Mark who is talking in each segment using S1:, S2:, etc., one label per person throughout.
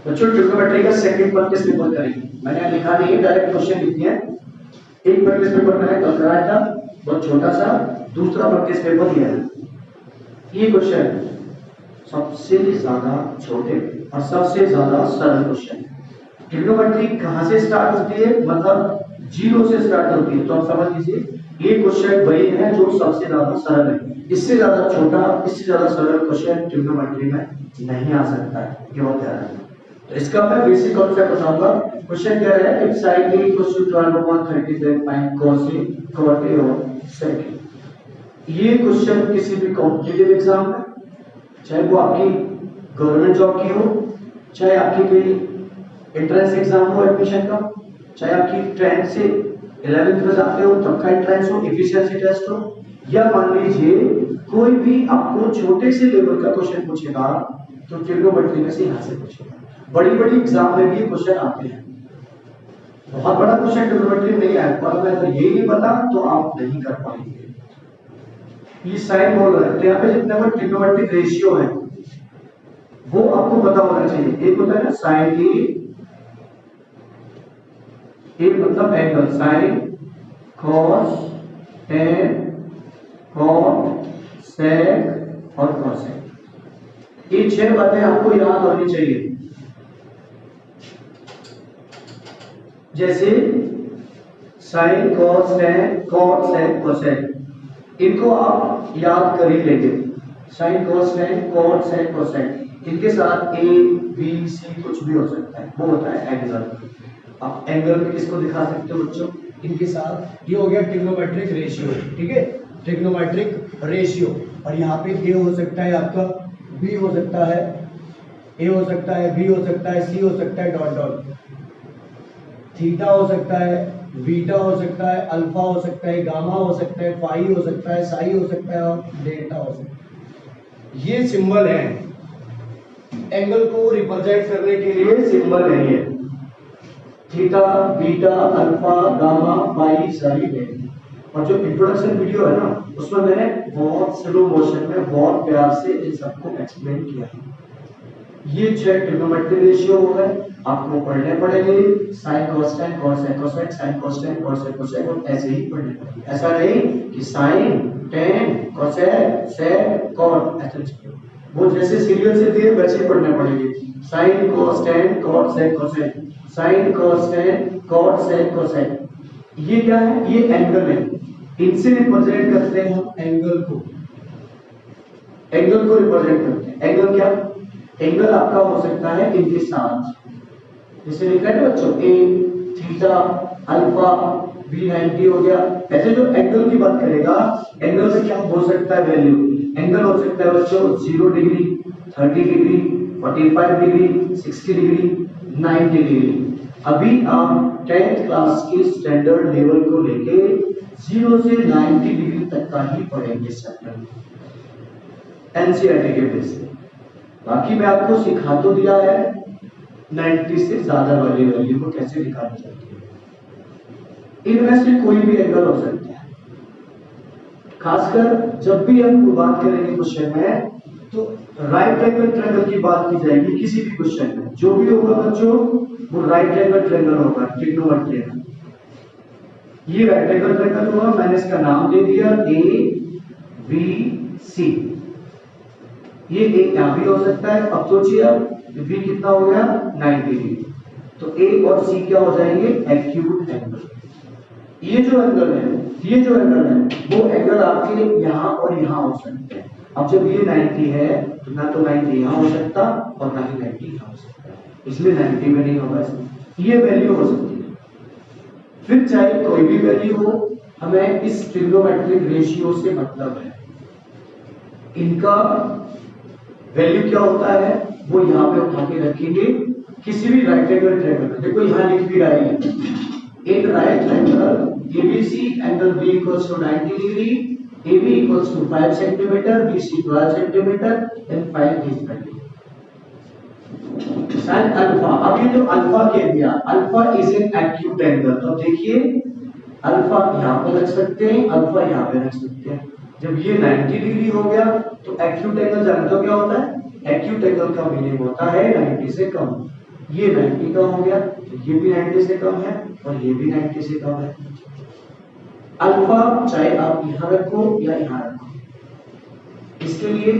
S1: बच्चों ट्रिग्नोमेट्री का second practice paper करेंगे। मैंने यहाँ लिखा नहीं है, डायरेक्ट क्वेश्चन लिख दिया है। एक प्रैक्टिस पेपर मैंने कल कराया था, बहुत छोटा सा। दूसरा प्रैक्टिस पेपर दिया है। ये क्वेश्चन सबसे ज्यादा छोटे और सबसे ज्यादा सरल क्वेश्चन। ट्रिग्नोमेट्री कहाँ से स्टार्ट होती है, मतलब जीरो से स्टार्ट होती है। तो आप समझ लीजिए ये क्वेश्चन वही है जो सबसे ज्यादा सरल है। इससे ज्यादा छोटा, इससे ज्यादा सरल क्वेश्चन ट्रिग्नोमेट्री में नहीं आ सकता है, ये बहुत ध्यान रखना। तो इसका मैं बेसिक कॉन्सेप्ट बताऊंगा। क्वेश्चन क्या है, if sin a equals to 12/35 find cos a cot a और sec a। ये क्वेश्चन किसी भी कॉम्पिटिटिव एग्जाम में, चाहे वो आपकी गवर्नमेंट जॉब की हो, चाहे आपकी कोई एंट्रेंस एग्जाम हो एडमिशन का, चाहे आपकी 10th से 11th में जाते हो तब का एंट्रेंस हो, एफिशिएंसी टेस्ट हो, या मान लीजिए कोई भी आपको छोटे से लेवल का क्वेश्चन पूछेगा तो ट्रिग्नोमेट्री में से यहाँ से पूछेगा। बड़ी बड़ी एग्जाम में भी क्वेश्चन आते हैं। बहुत बड़ा क्वेश्चन ट्रिग्नोमेट्री में नहीं आया, पर अगर यही नहीं पता तो आप नहीं कर पाएंगे। ये साइन बोल रहा है, तो यहाँ पे जितने भी ट्रिग्नोमेट्रिक रेशियो है वो आपको पता होना चाहिए। एक होता है ना साइन ए, एक मतलब angle, sine, cos, tan, cot, sec और कॉसेक। ये 6 बातें आपको याद होनी चाहिए। जैसे साइन, कॉस, टेन, कॉट, सेक, कोसेक, इनको आप याद कर ही लेंगे। साइन, कॉस, टेन, कॉट, सेक, कोसेक, इनके साथ ए बी सी कुछ भी हो सकता है, वो होता है एंगल। आप एंगल में किसको दिखा सकते हो बच्चों, इनके साथ। ये हो गया ट्रिग्नोमेट्रिक रेशियो, ठीक है, ट्रिग्नोमेट्रिक रेशियो। और यहाँ पे ए हो सकता है आपका, बी हो सकता है, ए हो सकता है, बी हो सकता है, सी हो सकता है, डॉट डॉट, थीटा हो सकता है, बीटा हो सकता है, अल्फा हो सकता है, गामा हो सकता है, पाई हो सकता है, साई हो सकता है और डेल्टा हो सकता है। ये सिंबल है एंगल को रिप्रेजेंट करने के लिए, सिंबल है ये थीटा, बीटा, अल्फा, गामा, पाई, साई, डेल्टा। और जो इंट्रोडक्शन वीडियो है ना उसमें मैंने बहुत स्लो मोशन में बहुत प्यार से इन सबको एक्सप्लेन किया है। ये 6 ट्रिग्नोमेट्रिक रेशियो हो गए, आपको पढ़ने पड़ेंगे। Sine, cos, tan, cos, sec, cosec, sin, cos, tan, cos, sec, cosec, और ऐसे ही पढ़ने पड़ेंगे। ऐसा नहीं कि sign, tan, cosec, sec, cot, ऐसे वो जैसे सीरियल से दिए वैसे पढ़ने पड़ेंगे। Sine, cos, tan, cot, sec, cosec, sine, cos, tan, cot, sec, cosec। ये क्या है, ये एंगल है। इनसे रिप्रेजेंट करते हैं हम एंगल को, एंगल को रिप्रेजेंट करते हैं। एंगल क्या, एंगल आपका हो सकता है इनके साथ, जैसे लिखा है बच्चों ए थीटा, अल्फा, बी 90 हो गया। ऐसे जो एंगल की बात करेगा, एंगल से क्या हो सकता है वैल्यू, एंगल हो सकता है बच्चों 0 degree, 30 degree, 45 degree, 60 degree, 90 degree. अभी आप 10th क्लास के स्टैंडर्ड लेवल को लेके 0 से 90 डिग्री तक का ही पढ़ेंगे चैप्टर एनसीईआरटी के बेस पे। बाकी मैं आपको सिखा तो दिया है 90 से ज्यादा वाली वैल्यू को कैसे निकाली जाती है। इनमें से कोई भी एंगल हो सकता है। खासकर जब भी हम बात करेंगे क्वेश्चन में तो राइट एंगल ट्रायंगल की बात की जाएगी। किसी भी क्वेश्चन में जो भी होगा बच्चों वो राइट एंगल ट्रायंगल होगा ट्रिग्नोमेट्री में। ये राइट एंगल ट्रायंगल होगा, मैंने इसका नाम दे दिया ए बी सी। ये एक यहां भी हो सकता है। अब सोचिए अब v कितना हो गया 90 डिग्री, तो a और c क्या हो जाएंगे, एक्यूट एंगल। ये जो एंगल है, ये जो एंगल है वो एंगल आपके यहाँ और यहाँ हो सकते हैं। अब जब ये 90 है तो ना तो 90 यहाँ हो सकता और ना ही 90 यहाँ हो सकता है, इसलिए 90 में नहीं होगा। ये वैल्यू हो सकती है। फिर चाहे कोई भी वैल्यू हो, हमें इस ट्रिग्नोमेट्रिक रेशियो से मतलब है। इनका वैल्यू क्या होता है वो यहाँ पे उठा के रखेंगे किसी भी राइट एंगल ट्रायंगल। देखो यहाँ लिख भी रहा है, in right triangle ABC angle B equals to 90 degree, AB equals to 5 centimetre, BC 12 centimetre, and find this value sin alpha. अब ये जो अल्फा कह दिया, alpha is an acute angle. तो देखिए अल्फा यहाँ पे रख सकते हैं, अल्फा यहाँ पे रख सकते हैं। जब ये 90 डिग्री हो गया तो एक्यूट एंगल जानते हो क्या होता है, एक्यूट एंगल का मीनिंग होता है 90 से कम। ये 90 का हो गया, तो ये भी 90 से कम है और ये भी 90 से कम है। अल्फा चाहे आप यहां रखो या यहां रखो, इसके लिए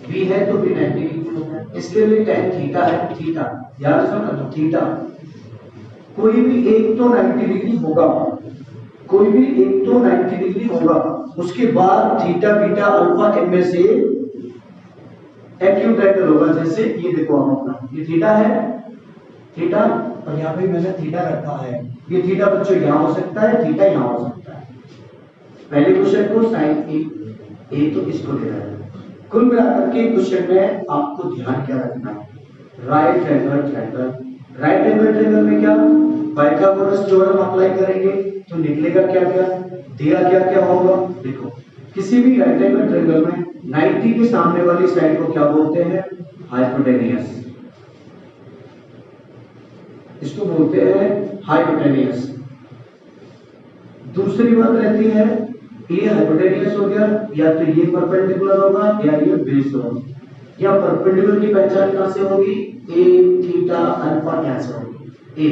S1: v है तो भी 90 डिग्री होगा। इसके लिए tan थीटा है, थीटा याद रखना, थीटा कोई भी एक तो 90 डिग्री होगा, कोई भी एक तो 90 डिग्री होगा, उसके बाद थीटा बीटा अल्फा इनमें से एक्यूट एंगल होगा। जैसे ये देखो आप अपना, ये थीटा है, थीटा, और यहाँ पे मैंने थीटा रखा है, ये थीटा बच्चों यहाँ हो सकता है, थीटा यहाँ हो सकता है। पहले क्वेश्चन को साइन ए तो इसको ले रहा है। कुल मिलाकर के क्वेश्चन में आपको ध्यान क्या रखना है, right angle triangle. Right angle triangle में क्या पाइथागोरस थ्योरम अप्लाई करेंगे तो निकलेगा क्या क्या, दिया क्या क्या होगा। देखो किसी भी राइट एंगल ट्रायंगल में 90 के सामने वाली साइड को क्या बोलते हैं, हाइपोटेनियस, इसको बोलते हैं हाइपोटेनियस। दूसरी बात रहती है, ये हाइपोटेनियस हो गया, या तो ये परपेंडिकुलर होगा या ये बेस होगा। या परपेंडिकुलर की पहचान कहां से होगी, ए थीटा अल्फा कैसे होगी। ए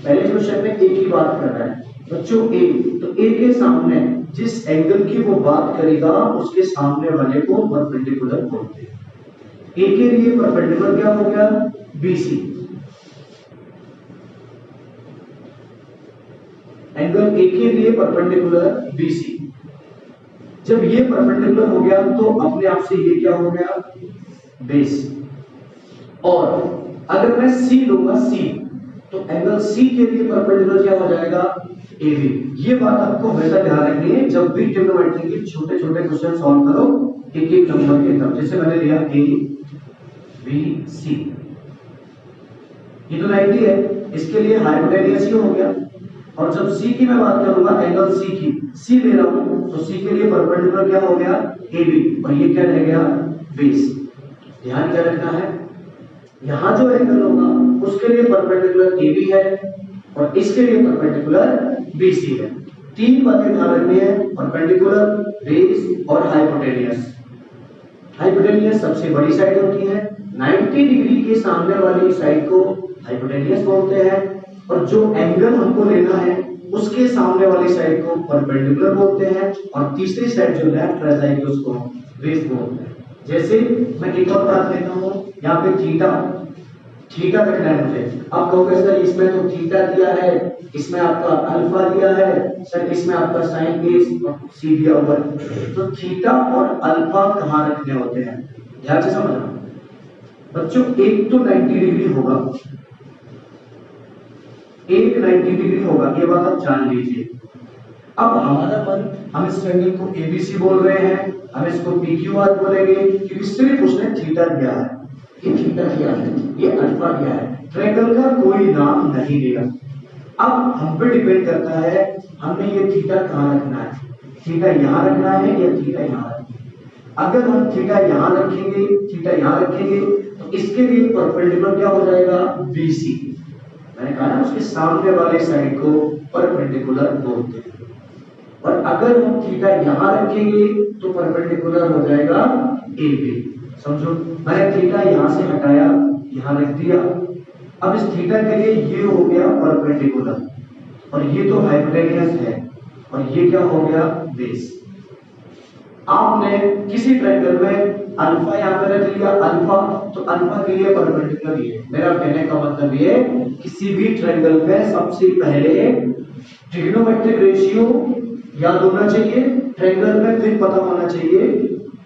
S1: पहले क्वेश्चन में ए की बात कर रहा है बच्चों, ए तो ए के सामने जिस एंगल की वो बात करेगा उसके सामने वाले को परपेंडिकुलर बोलते हैं। ए के लिए परपेंडिकुलर क्या हो गया, बीसी, एंगल ए के लिए परपेंडिकुलर बीसी। जब ये परपेंडिकुलर हो गया तो अपने आप से ये क्या हो गया, बेस। और अगर मैं सी लूंगा, सी तो एंगल सी के लिए परपेंडिकुलर क्या हो जाएगा, एबी। ये बात आपको हमेशा ध्यान रखनी है जब भी ट्रिग्नोमेट्री के छोटे छोटे क्वेश्चन सॉल्व करो, एक एक नंबर के तरफ। जैसे मैंने लिया ए बी सी, ये तो 90 है, इसके लिए हाइपोटेनियस ही हो गया। और जब सी की मैं बात करूंगा, एंगल सी की, सी ले रहा हूं तो सी के लिए परपेंडिकुलर क्या हो गया, AB, और ये क्या रह गया, बेस। ध्यान क्या रखना है, यहां जो एंगल होगा उसके लिए परपेंडिकुलर AB है और इसके लिए परपेंडिकुलर BC है। तीन बातें ध्यान रखनी है, परपेंडिकुलर, बेस और हाइपोटेनियस। हाइपोटेनियस सबसे बड़ी साइड होती है, 90 डिग्री के सामने वाली साइड को हाइपोटेनियस बोलते हैं, और जो एंगल हमको लेना है उसके सामने वाली साइड को परपेंडिकुलर बोलते हैं, और तीसरी साइड जो लेफ्ट रह जाएगी उसको बेस बोलते हैं। जैसे मैं एक और बात लेता हूं, यहाँ पे थीटा, थीटा रखना है मुझे। आप कहोगे सर इसमें तो थीटा दिया है, इसमें आपका अल्फा दिया है, सर इसमें आपका साइन ए सी दिया हुआ है, तो थीटा और अल्फा कहाँ रखने होते हैं, ध्यान से समझना बच्चों। एक तो 90 डिग्री होगा, एक 90 डिग्री होगा, ये बात आप जान लीजिए। अब हमारा मन, हम इस ट्रायंगल को एबीसी बोल रहे हैं, हम इसको पीक्यूआर बोलेंगे क्योंकि सिर्फ उसने थीटा दिया है, ये थीटा दिया है, ये अल्फा दिया है, ट्रायंगल का कोई नाम नहीं दिया। अब हम पे डिपेंड करता है हमने ये थीटा कहाँ रखना है, थीटा यहाँ रखना है या थीटा यहाँ रखना है। अगर हम थीटा यहाँ रखेंगे, थीटा यहाँ रखेंगे तो इसके लिए परपेंडिकुलर क्या हो जाएगा, बीसी। मैंने कहा ना उसके सामने वाले साइड को परपेंडिकुलर बोलते हैं। और अगर हम थीटा यहाँ रखेंगे तो परपेंडिकुलर हो जाएगा AB। समझो, मैंने थीटा यहाँ से हटाया, यहाँ रख दिया। अब इस थीटा के लिए ये हो गया परपेंडिकुलर, और ये तो हाइपोटेनियस है, और ये क्या हो गया, बेस। आपने किसी ट्रायंगल में अल्फा यहाँ पे रख लिया, अल्फा, तो अल्फा के लिए परपेंडिकुलर ये। मेरा कहने का मतलब ये, किसी भी ट्रायंगल में सबसे पहले ट्रिग्नोमेट्रिक रेशियो याद होना चाहिए, ट्रायंगल में फिर पता होना चाहिए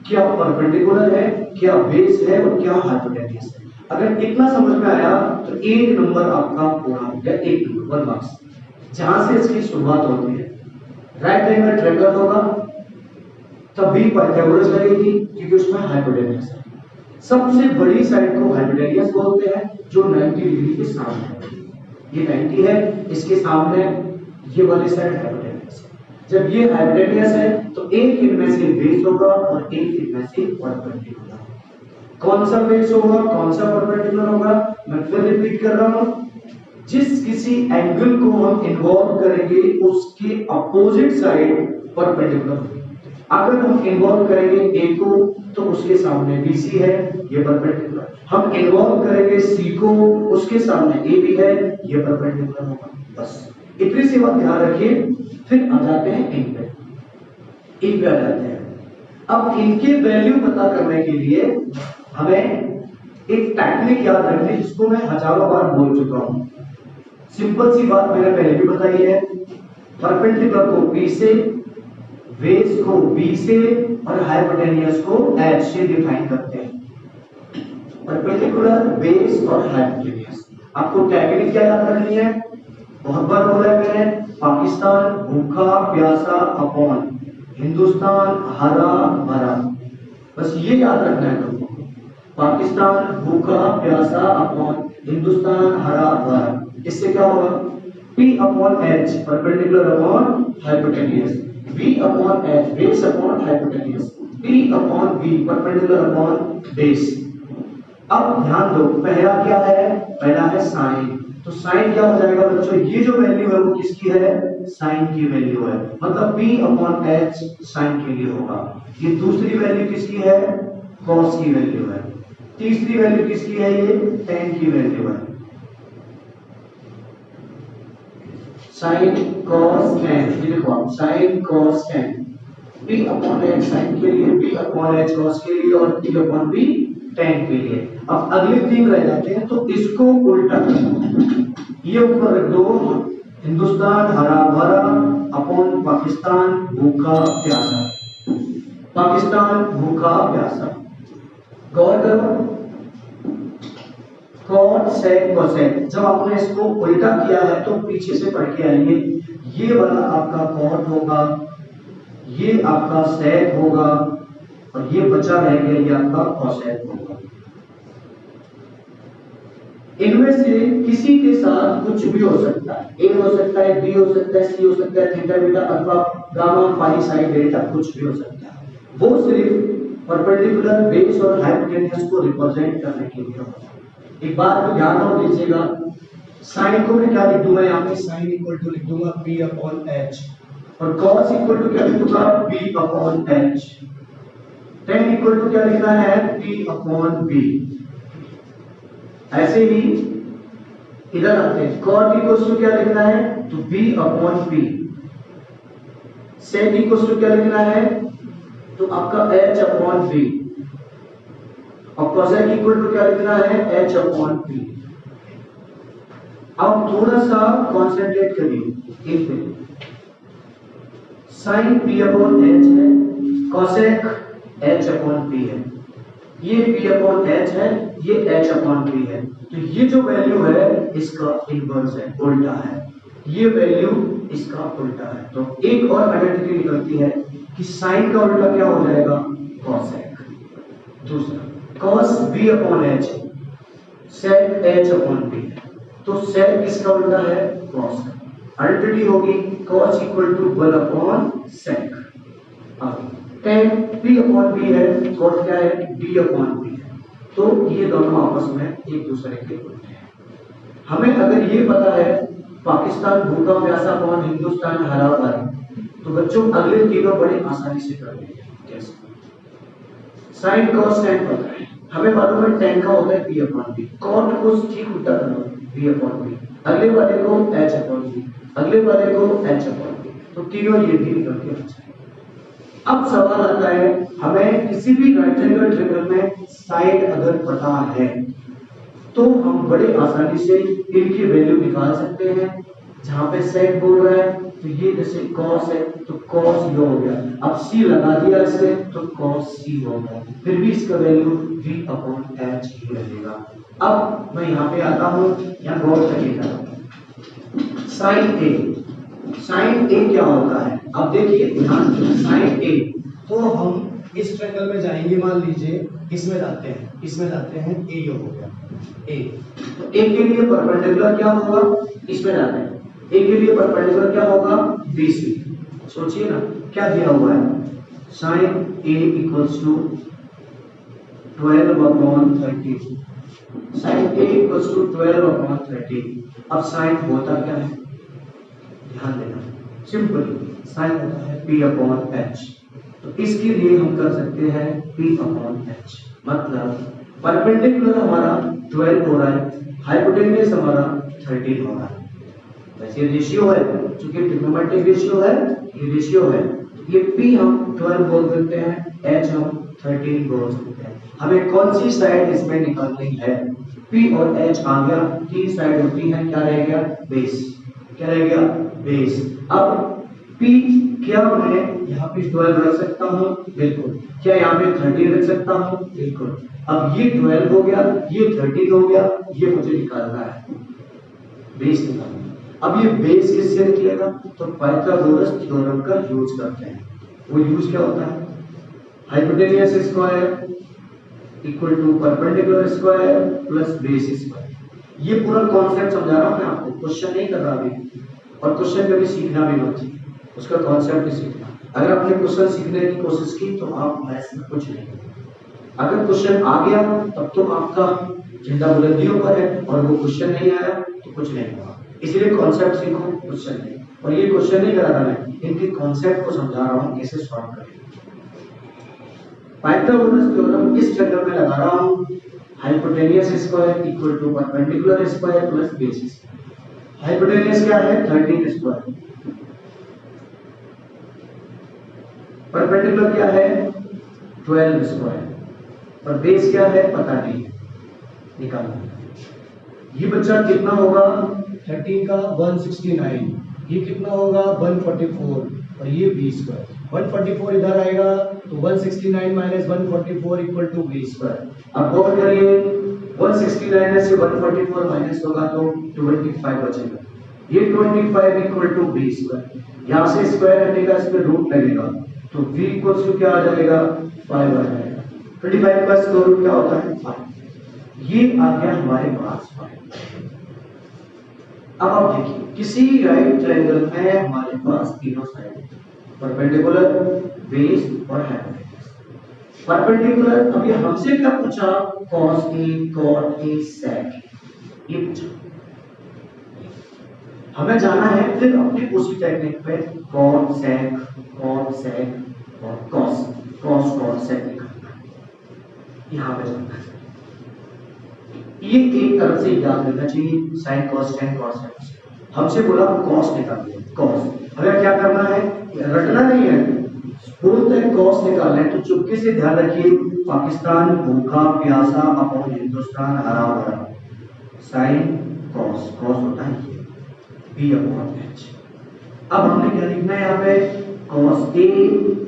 S1: क्या परपेंडिकुलर है, क्या बेस है और क्या हाइपोटेनियस है। अगर इतना समझ में आया तो एक नंबर आपका पूरा हो गया, एक नंबर 1 मार्क्स। जहां से इसकी शुरुआत होती है, राइट एंगल ट्रायंगल होगा तभी पाइथागोरस लगेगी क्योंकि उसमें हाइपोटेनियस है। सबसे बड़ी साइड को हाइपोटेनियस बोलते हैं जो 90 डिग्री के सामने है। ये 90 है, इसके सामने ये वाली साइड हाइपोटेनियस है। जब ये हाइपोटेनियस है तो एक इनमें से बेस होगा और एक इनमें से परपेंडिकुलर। कौन सा बेस होगा, कौन सा परपेंडिकुलर होगा, मैं फिर रिपीट कर रहा हूं, जिस किसी एंगल को हम इन्वॉल्व करेंगे उसके अपोजिट साइड परपेंडिकुलर होगी। अगर हम इन्वॉल्व करेंगे ए को तो उसके सामने BC है, ये परपेंडिकुलर। हम इन्वॉल्व करेंगे C को, उसके सामने ए भी है, ये परपेंडिकुलर होगा। बस इतनी सी बात ध्यान रखिए। फिर आ जाते हैं इन पे आ जाते हैं। अब इनके वैल्यू पता करने के लिए हमें एक टेक्निक याद रखनी है जिसको मैं हजारों बार बोल चुका हूं। सिंपल सी बात मैंने पहले भी बताई है, परपेंडिकुलर को P से, बेस को B से और हाइपोटेन्यूस को H से डिफाइन करते हैं। परपेंडिकुलर, बेस और हाइपोटेन्यूस। आपको टेक्निक क्या याद रखनी है? बहुत बार बोला है मैंने, पाकिस्तान भूखा प्यासा अपॉन हिंदुस्तान हरा भरा। बस ये याद रखना है तुमको। पाकिस्तान भूखा प्यासा अपॉन हिंदुस्तान हरा भरा। इससे क्या होगा? P upon H perpendicular upon hypotenuse, V upon H base upon hypotenuse, P upon V perpendicular upon base. अब ध्यान दो, पहला क्या है? पहला है साइन। तो साइन क्या हो जाएगा बच्चों? ये जो वैल्यू है वो किसकी है? साइन की वैल्यू है, मतलब P अपॉन H साइन के लिए होगा। ये दूसरी वैल्यू किसकी है? कॉस की वैल्यू है। तीसरी वैल्यू किसकी है? ये टेन की वैल्यू है। साइन कॉस टेन, ये देखो आप, sine cos tan, P upon H sine के लिए, P अपॉन H कॉस के लिए और T अपॉन B टेन के लिए। अब अगले तीन रह जाते हैं, तो इसको उल्टा करो। ये ऊपर रख दो, हिंदुस्तान हरा भरा अपॉन पाकिस्तान भूखा प्यासा। पाकिस्तान भूखा प्यासा। गौर करो, कॉट सेक कोसेक। जब आपने इसको उल्टा किया है तो पीछे से पढ़ के आएंगे। ये वाला आपका कॉट होगा, ये आपका सेक होगा और ये बचा रह गया, ये आपका कोसेक होगा। इनमें से किसी के साथ कुछ भी हो सकता है, ए हो सकता है, बी हो सकता है, सी हो सकता है, theta beta alpha gamma pi sine delta, कुछ भी हो सकता है। वो सिर्फ परपेंडिकुलर, बेस और हाइपोटेन्यूस को रिप्रेजेंट करने के लिए होता है। एक बात को ध्यान और दीजिएगा, साइन को मैं क्या लिख दूंगा? यहाँ पे साइन इक्वल टू लिख दूंगा P अपॉन H और cos इक्वल टू क्या लिख दूंगा? B upon H। tan equal to क्या लिखना है? P upon B। ऐसे ही इधर आते हैं, cot इक्वल टू क्या लिखना है? तो B upon P। sec equal to क्या लिखना है? तो आपका H अपॉन B और cosec इक्वल टू क्या लिखना है? H upon P। अब थोड़ा सा कॉन्सेंट्रेट करिए एक मिनट। साइन P अपॉन H है, cosec H अपॉन P है, ये P अपॉन H है, ये H अपॉन P है। तो ये जो वैल्यू है इसका इनवर्स है, उल्टा है। ये वैल्यू इसका उल्टा है। तो एक और आइडेंटिटी निकलती है कि साइन का उल्टा क्या हो जाएगा? cosec। दूसरा cos B upon H, sec H upon P। तो sec किसका उल्टा है? cos। आइडेंटिटी होगी cos equal to 1 upon sec। tan P upon B है, cos क्या है? D अपॉन P है। तो ये दोनों आपस में एक दूसरे के उल्टे हैं। हमें अगर ये पता है पाकिस्तान भूखा प्यासा अपॉन हिंदुस्तान हरा भरा, तो बच्चों अगले तीनों बड़े आसानी से कर लेंगे। कैसे? साइन cos tan पता है, हमें मालूम है tan का होता है P अपॉन B, cot को ठीक उल्टा करना B अपॉन B, अगले वाले को H अपॉन B, अगले वाले को H अपॉन B। तो तीनों ये भी निकल के आ जाएंगे। अब सवाल आता है, हमें किसी भी राइट एंगल ट्रायंगल में साइड अगर पता है तो हम बड़े आसानी से इनकी वैल्यू निकाल सकते हैं। जहां पे sec बोल रहा है तो ये जैसे cos है तो cos ये हो गया, अब c लगा दिया इससे तो cos c हो गया, फिर भी इसका वैल्यू v अपॉन h ही रहेगा। अब मैं यहाँ पे आता हूँ, यहाँ गौर करिएगा, sin a क्या होता है? अब देखिए ध्यान से, sin a तो हम इस ट्रायंगल में जाएंगे, मान लीजिए इसमें जाते हैं, a ये हो गया a, तो a के लिए परपेंडिकुलर क्या होगा? इसमें जाते हैं, a के लिए परपेंडिकुलर क्या होगा? BC। सोचिए ना क्या दिया हुआ है, sin a equals to 12 upon 30, sin a equals to 12 upon 30। अब sin होता क्या है? ध्यान देना, सिंपल साइन होता है P अपॉन H। तो इसके लिए हम कर सकते हैं P/H, मतलब परपेंडिकुलर हमारा 12 हो रहा है, हाइपोटेन्यूज हमारा 13 हो रहा है। वैसे रेशियो है, चूंकि ट्रिग्नोमेट्रिक रेशियो है, ये रेशियो है, ये P हम 12 बोल सकते हैं, H हम 13 बोल सकते हैं। हमें कौन सी साइड इसमें निकालनी है? P और H आ गया, तीन साइड होती है, क्या रह गया? बेस। क्या रह गया? बेस। अब P क्या मैं यहाँ पे 12 रख सकता हूँ? बिल्कुल। क्या यहाँ पे 13 रख सकता हूँ? बिल्कुल। अब ये 12 हो गया, ये 13 हो गया, ये मुझे निकालना है, बेस निकालना है। अब ये बेस किससे निकलेगा? तो पाइथागोरस थ्योरम का यूज करते हैं। वो यूज क्या होता है? Hypotenuse square equal to perpendicular square plus base square. ये पूरा कॉन्सेप्ट समझा रहा हूं मैं आपको, क्वेश्चन नहीं कर रहा अभी, और क्वेश्चन कभी सीखना भी मत, उसका कॉन्सेप्ट ही सीखना। अगर आपने क्वेश्चन सीखने की कोशिश की तो आप मैथ्स में कुछ नहीं करेंगे। अगर क्वेश्चन आ गया तब तो आपका झंडा बुलंदियों पर है, और वो क्वेश्चन नहीं आया तो कुछ नहीं हुआ। इसलिए कॉन्सेप्ट सीखो, क्वेश्चन नहीं। और ये क्वेश्चन नहीं करा रहा मैं, इनके कॉन्सेप्ट को समझा रहा हूँ कैसे सॉल्व करें। पाइथागोरस थ्योरम इस चक्कर में लगा रहा हूँ, hypotenuse square equal to perpendicular square plus base square. Hypotenuse क्या है? 13 स्क्वायर। परपेंडिकुलर क्या है? 12 स्क्वायर। और बेस क्या है? पता नहीं, निकालना। ये बच्चा कितना होगा? 13 का 169, ये कितना होगा? 144, और ये 20 स्क्वायर। 144 इधर आएगा तो 169 माइनस 144 इक्वल टू 20 स्क्वायर। अब गौर करिए, 169 में से 144 माइनस होगा तो 25 बचेगा। ये 25 इक्वल टू 20 स्क्वायर। यहाँ से स्क्वायर हटेगा, इस पे रूट लगेगा, तो v इक्वल टू क्या आ जाएगा? 5 आ जाएगा। 25 का स्क्वायर रूट क्या होता है? 5। ये आ गया हमारे पास 5। अब आप देखिए, किसी राइट ट्रायंगल में हमारे पास तीनों साइड, परपेंडिकुलर, बेस और हाइपोटेन्यूज। परपेंडिकुलर अभी हमसे क्या पूछा? cos A, cot A, sec A, ये पूछा। हमें जाना है फिर अपनी उसी टेक्निक पे, cot sec और cos cot sec निकालना है। यहाँ पे जाना है, ये एक तरफ से याद रखना चाहिए, sin cos tan cos sec। हमसे बोला cos निकालिए, cos। हमें क्या करना है? रटना नहीं है, पूर्णतः cos निकालना है। तो चुपके से ध्यान रखिए, पाकिस्तान भूखा प्यासा अपॉन हिंदुस्तान हरा भरा, sin cos होता है ये P/H। अब हमने क्या लिखना है यहाँ पे? cos A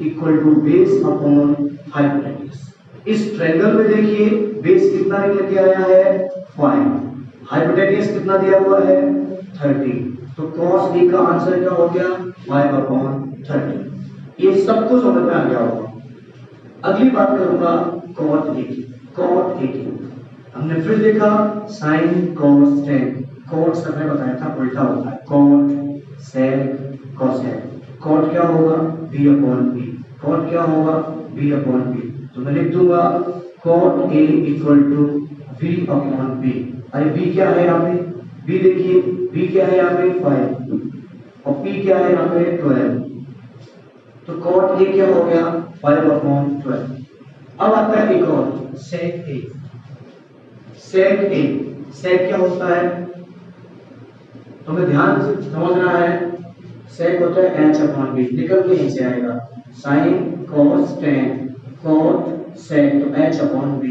S1: equal to base upon hypotenuse. इस ट्रायंगल में देखिए, बेस कितना निकल के आया है? 5। हाइपोटेन्यूज कितना दिया हुआ है? 13। तो cos A का आंसर क्या हो गया? 5/13। ये सबको समझ में आ गया होगा। अगली बात करूंगा cot A की। cot A की हमने फिर देखा sin cos tan। cot सबने बताया था उल्टा होता है, cot sec cosec। cot क्या होगा? B/P। cot क्या होगा? B/P। तो मैं लिख दूंगा cot A equal to V/P। अरे B क्या है यहाँ पे? B देखिए, B क्या है यहाँ पे? 5, और P क्या है यहाँ पे? 12। तो cot A क्या हो गया? 5/12। अब आता है एक और, sec A। sec क्या होता है? हमें ध्यान से समझना है। sec होता है H/B, निकल के यहीं से आएगा, sin cos tan cot sec, तो H/B।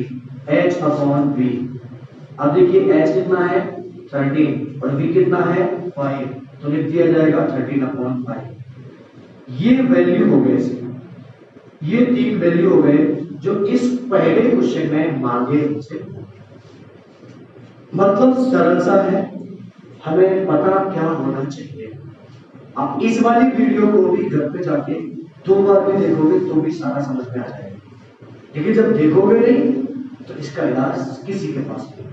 S1: अब देखिए h कितना है? 13, और b कितना है? 5, तो लिख दिया जाएगा 13/5। ये वैल्यू हो गए इसकी, ये 3 वैल्यू हो गए जो इस पहले क्वेश्चन में मांगे हमसे। मतलब सरल सा है, हमें पता क्या होना चाहिए। आप इस वाली वीडियो को भी घर पे जाके 2 बार भी देखोगे तो भी सारा समझ में आ जाएगा, लेकिन जब देखोगे नहीं तो इसका इलाज किसी के पास नहीं है।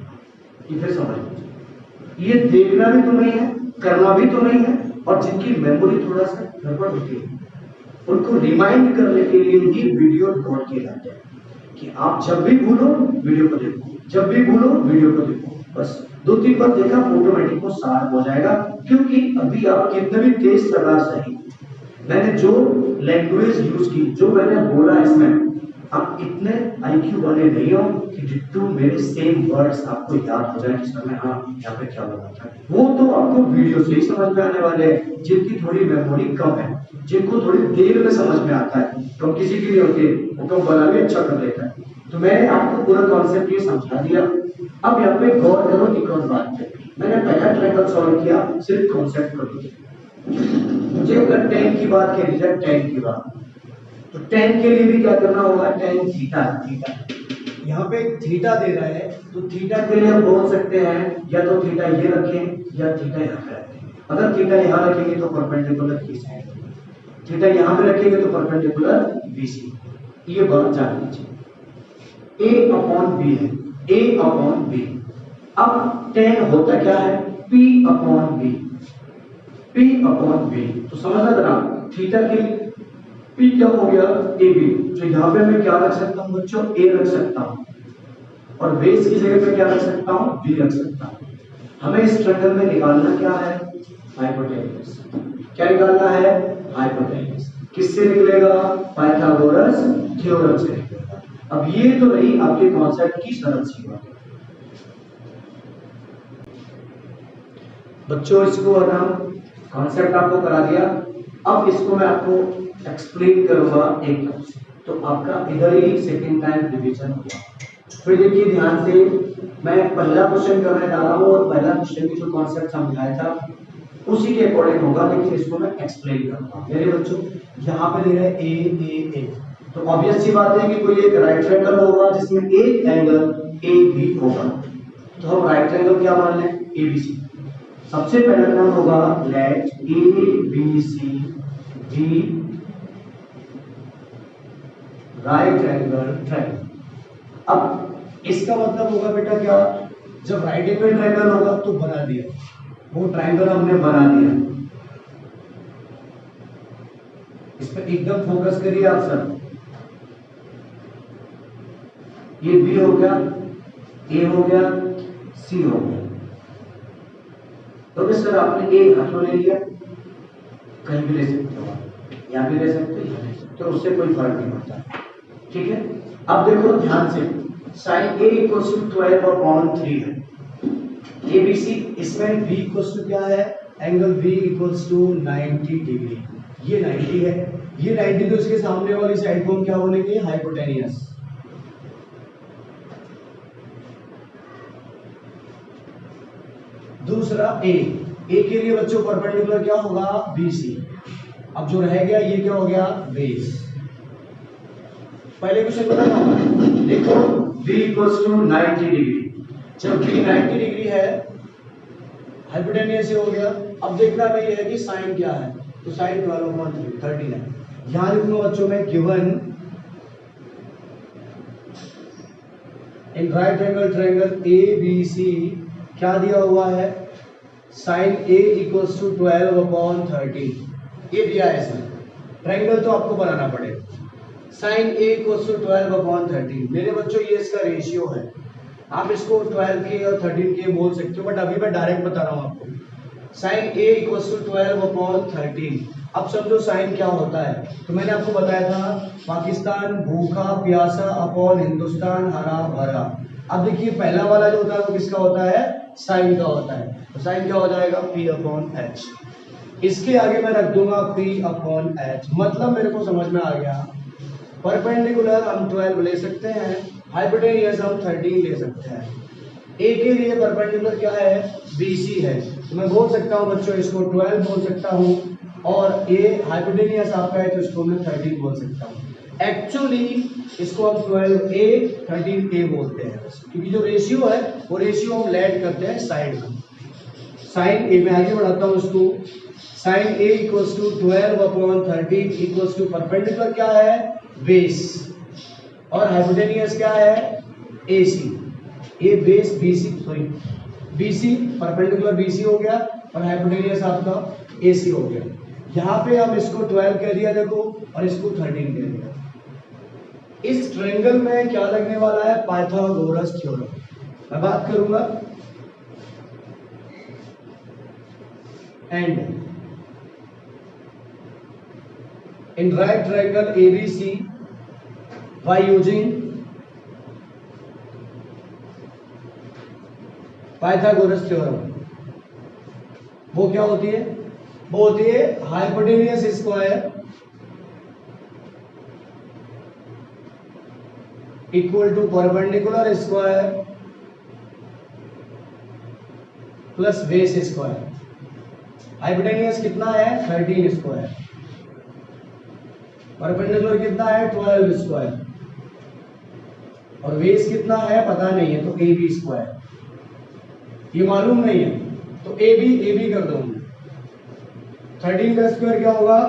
S1: ये फिर समझ लीजिए, ये देखना भी तो नहीं है, करना भी तो नहीं है, और जिनकी मेमोरी थोड़ा सा गड़बड़ होती है उनको रिमाइंड करने के लिए ही वीडियो रिकॉर्ड किए जाते हैं कि आप जब भी भूलो वीडियो को देखो, जब भी भूलो वीडियो को देखो। बस 2-3 बार देखा ऑटोमेटिक वो साफ हो जाएगा, क्योंकि अभी आप कितने भी तेज चला सही, मैंने जो लैंग्वेज यूज की, जो मैंने बोला इसमें, आप इतने आईक्यू वाले नहीं हो कि डिट्टू मेरे सेम वर्ड्स आपको याद हो जाए कि सर मैं हाँ यहाँ पे क्या बोला था। वो तो आपको वीडियो से ही समझ में आने वाले हैं, जिनकी थोड़ी मेमोरी कम है, जिनको थोड़ी देर में समझ में आता है, कम किसी की नहीं होती, वो कम वाला भी अच्छा कर लेता है। तो मैंने आपको पूरा कॉन्सेप्ट ये समझा दिया। अब यहाँ पे गौर करो एक और बात पे, मैंने पहला ट्रायंगल सॉल्व किया सिर्फ कॉन्सेप्ट को लेकर। मुझे अगर टेन की बात कह दी जाए, टेन की बात, तो टेन के लिए भी क्या करना होगा, टेन थीटा, थीटा यहाँ पे थीटा दे रहा है, तो थीटा के लिए हम बोल सकते हैं या तो थीटा ये रखें या थीटा यहाँ पे रखें। अगर थीटा यहाँ रखेंगे तो परपेंडिकुलर की साइड, थीटा यहाँ पे रखेंगे तो परपेंडिकुलर बीसी। ये बात जान लीजिए, ए अपॉन बी है, ए अपॉन बी। अब टेन होता क्या है, P upon B, P upon B. तो समझना जरा, थीटा के P क्या हो गया, ए बी। तो यहाँ पे मैं क्या रख सकता हूँ बच्चों, ए रख सकता हूँ, और बेस की जगह पे क्या रख सकता हूँ, बी रख सकता हूँ। हमें इस ट्रायंगल में निकालना क्या है, हाइपोटेन्यूज। क्या निकालना है, हाइपोटेन्यूज। किससे निकलेगा, पाइथागोरस थ्योरम से निकलेगा। अब ये तो रही आपके कॉन्सेप्ट की सरल सी बात। बच्चों इसको अगर कॉन्सेप्ट आपको करा दिया, अब इसको मैं आपको एक्सप्लेन करूंगा एक तरफ से, तो आपका इधर ही सेकंड टाइम रिवीजन होगा। फिर देखिए ध्यान से, मैं पहला क्वेश्चन करने जा रहा हूँ और पहला क्वेश्चन की जो कॉन्सेप्ट समझाया था उसी के अकॉर्डिंग होगा, लेकिन इसको मैं एक्सप्लेन करूंगा। मेरे बच्चों यहाँ पे दे रहा है ए, तो ऑब्वियस सी बात है कि कोई एक राइट ट्रायंगल होगा जिसमें एक एंगल ए बी होगा, तो हम राइट ट्रायंगल क्या मान लें, ए बी सी। सबसे पहला काम होगा, let A B C be right angle triangle. अब इसका मतलब होगा बेटा क्या, जब राइट एंगल ट्रायंगल होगा तो बना दिया, वो ट्रायंगल हमने बना दिया। इस पर एकदम फोकस करिए आप सब। ये बी हो गया, ए हो गया, सी हो गया। तो सर आपने ए हाथों ले लिया, कहीं भी ले सकते हो, यहाँ भी ले सकते हो, तो उससे कोई फर्क नहीं पड़ता, ठीक है। अब देखो ध्यान से, साइन ए इक्वल्स टू 12/3 है, ए बी सी। इसमें बी इक्वल्स टू क्या है, angle B equals to 90 degree. ये 90 है, ये 90, तो इसके सामने वाली साइड को हम क्या बोलेंगे, हाइपोटेनियस। दूसरा ए के लिए बच्चों परपेंडिकुलर क्या होगा, BC। अब जो रह गया ये क्या हो गया, बेस। पहले क्वेश्चन बताना, देखो B इक्वल्स टू 90 डिग्री। जब B 90 डिग्री है, हाइपोटेनियस हो गया। अब देखना हमें ये है कि साइन क्या है, तो साइन 12/3 है। यहां लिखूंगा बच्चों में, given in right angle triangle ABC क्या दिया हुआ है, साइन A इक्वल्स टू 12/13। ये दिया है इसमें, ट्रायंगल तो आपको बनाना पड़ेगा। Sine A equals to 12/13। मेरे बच्चों ये इसका रेशियो है, आप इसको 12 के और 13 के बोल सकते हो, बट अभी मैं डायरेक्ट बता रहा हूँ आपको। Sine A equals to 12/13। अब समझो साइन क्या होता है, तो मैंने आपको बताया था, पाकिस्तान भूखा प्यासा अपॉन हिंदुस्तान हरा भरा। अब देखिए पहला वाला जो होता है वो किसका होता है, साइन का होता है, तो साइन क्या हो जाएगा, P/H। इसके आगे मैं रख दूंगा P/H, मतलब मेरे को समझ में आ गया। परपेंडिकुलर हम 12 ले सकते हैं, हाइपोटेनियस हम 13 ले सकते हैं। ए के लिए परपेंडिकुलर क्या है, BC है, तो मैं बोल सकता हूँ बच्चों इसको 12 बोल सकता हूँ, और ए हाइपोटेनियस आपका है तो इसको मैं 13 बोल सकता हूँ। एक्चुअली इसको हम 12A 13A बोलते हैं, क्योंकि जो रेशियो है वो रेशियो हम लेट करते हैं साइड में। साइन ए में आगे बढ़ाता हूँ इसको, sine A equals to 12/13 equals to perpendicular क्या है, बेस, और हाइपोटेनियस क्या है, AC। A base BC, sorry BC, perpendicular BC हो गया, और हाइपोटेनियस आपका AC हो गया। यहाँ पे हम इसको 12 कह दिया देखो, और इसको 13 कह दिया। इस ट्रायंगल में क्या लगने वाला है, पाइथागोरस थ्योरम। मैं बात करूंगा and in right triangle ABC by using Pythagoras theorem. वो क्या होती है? वो होती है hypotenuse square equal to perpendicular square plus base square. Hypotenuse कितना है? 13 स्क्वायर। परपेंडिकुलर कितना है? 12 स्क्वायर। और बेस कितना है पता नहीं है, तो AB स्क्वायर। ये मालूम नहीं है तो AB कर दूंगा। 13 का स्क्वायर क्या होगा?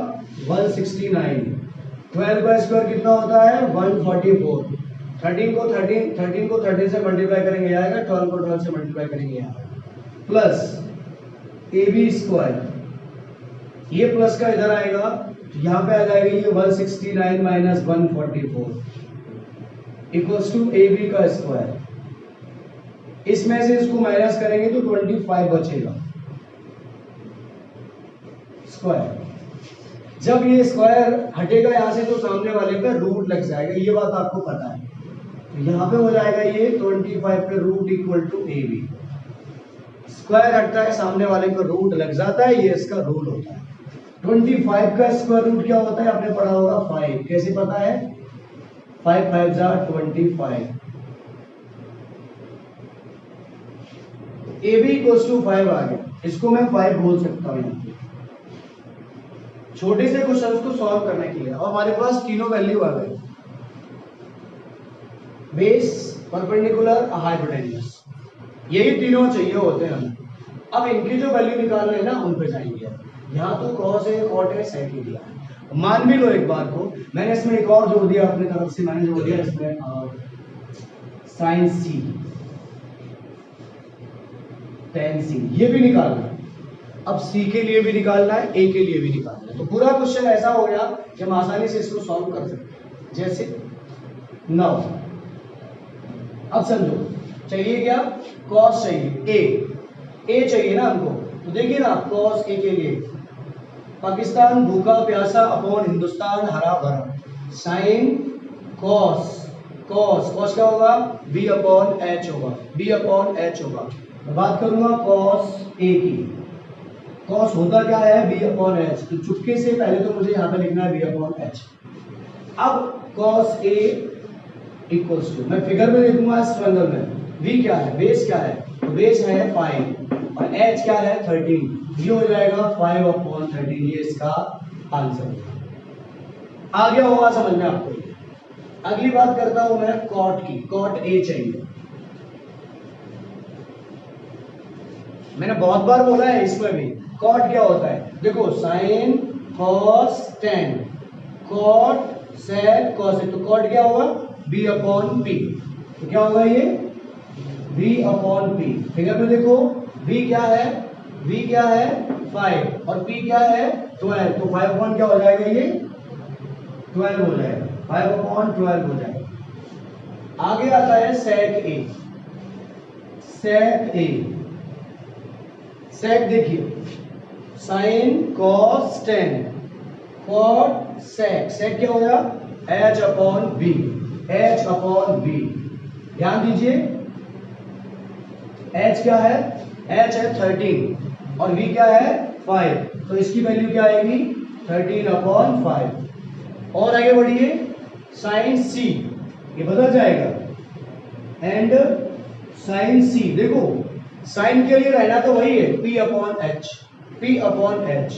S1: 169। 12 का स्क्वायर कितना होता है? 144। 13 को 13 से मल्टीप्लाई करेंगे आएगा, 12 को 12 से मल्टीप्लाई करेंगे आएगा, प्लस AB स्क्वायर। ये प्लस का इधर आएगा तो यहाँ पे आ जाएगा ये 169 माइनस 144 इक्वल्स टू AB का स्क्वायर। इसमें से इसको माइनस करेंगे तो 25 बचेगा स्क्वायर। जब ये स्क्वायर हटेगा यहाँ से तो सामने वाले का रूट लग जाएगा, ये बात आपको पता है। तो यहाँ पे हो जाएगा ये 25 पे root equal to AB। Square हटता है, सामने वाले को रूट लग जाता है, ये इसका रूट होता है। 25 का स्क्वायर रूट क्या होता है? आपने पढ़ा होगा 5। कैसे पता है? 5 5 जा 25। AB इक्वल्स टू 5 आ गया, इसको मैं 5 बोल सकता हूँ यहाँ पे छोटे से क्वेश्चंस को सॉल्व करने के लिए। और हमारे पास तीनों वैल्यू आ गए, बेस, परपेंडिकुलर, हाइपोटेन्यूज। यही तीनों चाहिए होते हैं हमें। अब इनकी जो वैल्यू निकाल रहे हैं ना, उन पे जाएंगे। यहाँ तो कॉस है, कॉट है, सेक ही दिया है। मान भी लो एक बात को, मैंने इसमें एक और जोड़ दिया अपनी तरफ से, मैंने जोड़ दिया इसमें साइन सी, टेन सी। ये भी निकालना है। अब सी के लिए भी निकालना है, ए के लिए भी निकालना है। तो पूरा क्वेश्चन ऐसा हो गया कि हम आसानी से इसको सॉल्व कर सकते हैं। जैसे 9, अब समझो चाहिए क्या? कॉस चाहिए, ए चाहिए ना हमको। तो देखिए ना, कॉस ए के लिए पाकिस्तान भूखा प्यासा अपॉन हिंदुस्तान हरा भरा। साइन कॉस, कॉस क्या होगा? बी अपॉन एच होगा, बी अपॉन एच होगा। मैं बात करूंगा कॉस ए की। कॉस होता क्या है? B upon H. तो चुपके से पहले तो मुझे यहाँ पे लिखना है बी अपॉन एच। अब कॉस ए इक्वल्स टू, मैं फिगर में लिखूंगा इस ट्रायंगल में। v क्या है? बेस क्या है? तो बेस है 5 और h क्या है? 13। ये हो जाएगा 5 अपॉन 13। ये इसका आंसर आ गया होगा समझ में आपको। अगली बात करता हूं मैं कॉट की। कॉट ए चाहिए। मैंने बहुत बार बोला है इसमें भी। कॉट क्या होता है? देखो, sine cos tan, cot sec cos. तो कॉट क्या होगा? b upon P. तो क्या होगा ये? v upon P. फिगर में देखो, v क्या है? v क्या है? 5 और p क्या है? 12। तो 5 अपॉन क्या हो जाएगा? ये 12 हो जाएगा। 5 अपॉन 12 हो जाएगा। आगे आता है सेक ए। सेक ए, सेक देखिए, sine cos tan, cot sec. Sec क्या हो गया? h upon B, h upon B. ध्यान दीजिए, h क्या है? h है 13 और v क्या है? 5। तो इसकी वैल्यू क्या आएगी? 13 अपॉन 5। और आगे बढ़िए, साइन सी, ये बदल जाएगा। एंड साइन सी, देखो साइन के लिए रहना तो वही है, p upon h, p upon h।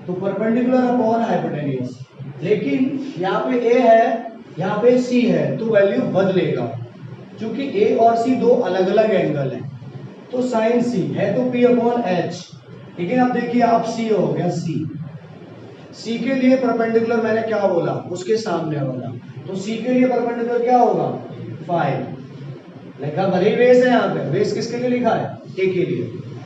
S1: तो परपेंडिकुलर अपॉन हाइपोटेन्यूज। लेकिन यहाँ पे a है, यहाँ पे c है, तो वैल्यू बदलेगा क्योंकि a और c दो अलग अलग एंगल हैं। तो साइन c है तो p अपॉन h। लेकिन अब देखिए, आप c हो गया c के लिए परपेंडिकुलर मैंने क्या बोला? उसके सामने वाला। तो c के लिए परपेंडिकुलर क्या होगा? 5 लिखा, भले ही बेस है। यहाँ पे बेस किसके लिए लिखा है? a के लिए।